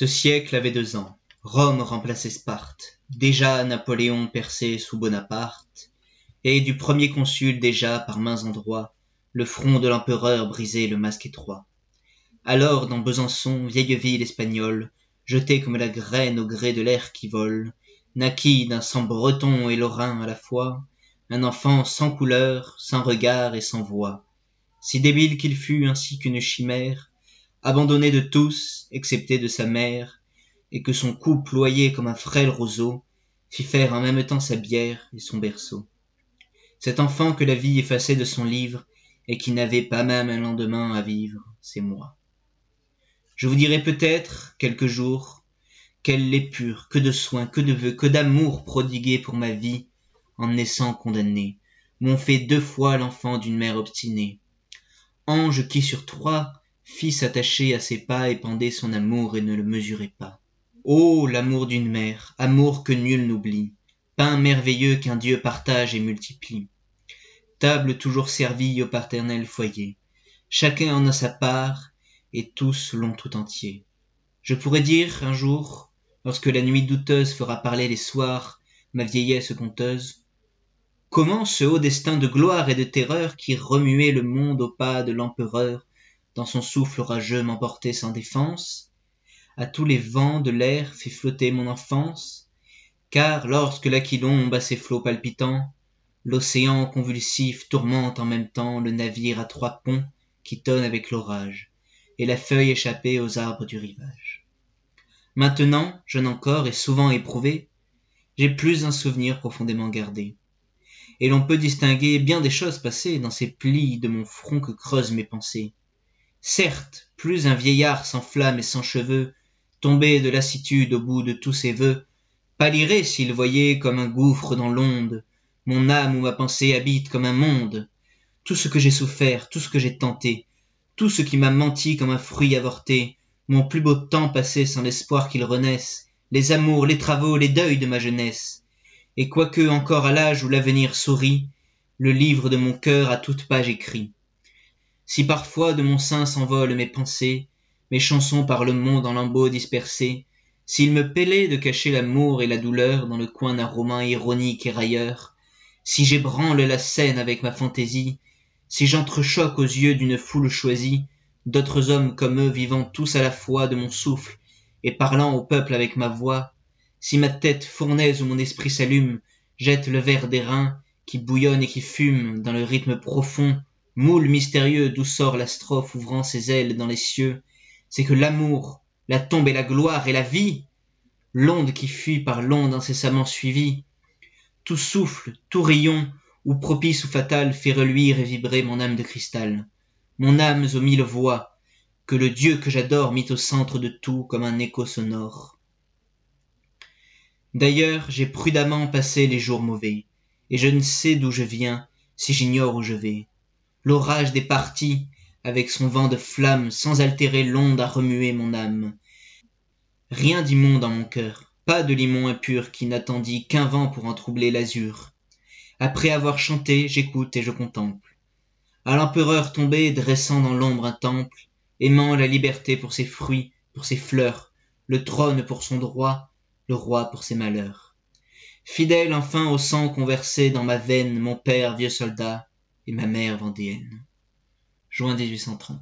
Ce siècle avait 2 ans. Rome remplaçait Sparte. Déjà Napoléon perçait sous Bonaparte, et du premier consul déjà par mains endroits, le front de l'empereur brisait le masque étroit. Alors dans Besançon, vieille ville espagnole, jetée comme la graine au gré de l'air qui vole, naquit d'un sang breton et lorrain à la fois, un enfant sans couleur, sans regard et sans voix, si débile qu'il fût ainsi qu'une chimère, abandonné de tous, excepté de sa mère, et que son cou ployé comme un frêle roseau fit faire en même temps sa bière et son berceau. Cet enfant que la vie effaçait de son livre, et qui n'avait pas même un lendemain à vivre, c'est moi. Je vous dirai peut-être, quelque jour, quelle l'épure, que de soins, que de vœux, que d'amour prodigués pour ma vie, en naissant condamné, m'ont fait 2 fois l'enfant d'une mère obstinée. Ange qui sur 3 fils attachés à ses pas épandait son amour et ne le mesurait pas. Oh, l'amour d'une mère, amour que nul n'oublie, pain merveilleux qu'un Dieu partage et multiplie. Table toujours servie au paternel foyer, chacun en a sa part, et tous l'ont tout entier. Je pourrais dire, un jour, lorsque la nuit douteuse fera parler les soirs ma vieillesse conteuse, comment ce haut destin de gloire et de terreur qui remuait le monde au pas de l'empereur, dans son souffle orageux m'emportait sans défense, à tous les vents de l'air fait flotter mon enfance, car lorsque l'aquilon bat ses flots palpitants, l'océan convulsif tourmente en même temps le navire à 3 ponts qui tonne avec l'orage, et la feuille échappée aux arbres du rivage. Maintenant, jeune encore et souvent éprouvé, j'ai plus un souvenir profondément gardé, et l'on peut distinguer bien des choses passées dans ces plis de mon front que creusent mes pensées. Certes, plus un vieillard sans flamme et sans cheveux, tombé de lassitude au bout de tous ses vœux, pâlirait s'il voyait comme un gouffre dans l'onde mon âme où ma pensée habite comme un monde. Tout ce que j'ai souffert, tout ce que j'ai tenté, tout ce qui m'a menti comme un fruit avorté, mon plus beau temps passé sans l'espoir qu'il renaisse, les amours, les travaux, les deuils de ma jeunesse. Et quoique encore à l'âge où l'avenir sourit, le livre de mon cœur à toute page écrit. Si parfois de mon sein s'envolent mes pensées, mes chansons par le monde en lambeaux dispersés, s'il me plaît de cacher l'amour et la douleur dans le coin d'un roman ironique et railleur, si j'ébranle la scène avec ma fantaisie, si j'entrechoque aux yeux d'une foule choisie d'autres hommes comme eux vivant tous à la fois de mon souffle et parlant au peuple avec ma voix, si ma tête fournaise où mon esprit s'allume jette le verre d'airain qui bouillonne et qui fume dans le rythme profond, moule mystérieux d'où sort la strophe ouvrant ses ailes dans les cieux, c'est que l'amour, la tombe et la gloire et la vie, l'onde qui fuit par l'onde incessamment suivie, tout souffle, tout rayon, ou propice ou fatal, fait reluire et vibrer mon âme de cristal, mon âme aux 1000 voix, que le Dieu que j'adore mit au centre de tout comme un écho sonore. D'ailleurs, j'ai prudemment passé les jours mauvais, et je ne sais d'où je viens, si j'ignore où je vais. L'orage des parties, avec son vent de flamme, sans altérer l'onde a remué mon âme. Rien d'immonde en mon cœur, pas de limon impur qui n'attendit qu'un vent pour en troubler l'azur. Après avoir chanté, j'écoute et je contemple. À l'empereur tombé, dressant dans l'ombre un temple, aimant la liberté pour ses fruits, pour ses fleurs, le trône pour son droit, le roi pour ses malheurs. Fidèle enfin au sang qu'ont versé dans ma veine mon père vieux soldat et ma mère vendéenne. Juin 1830.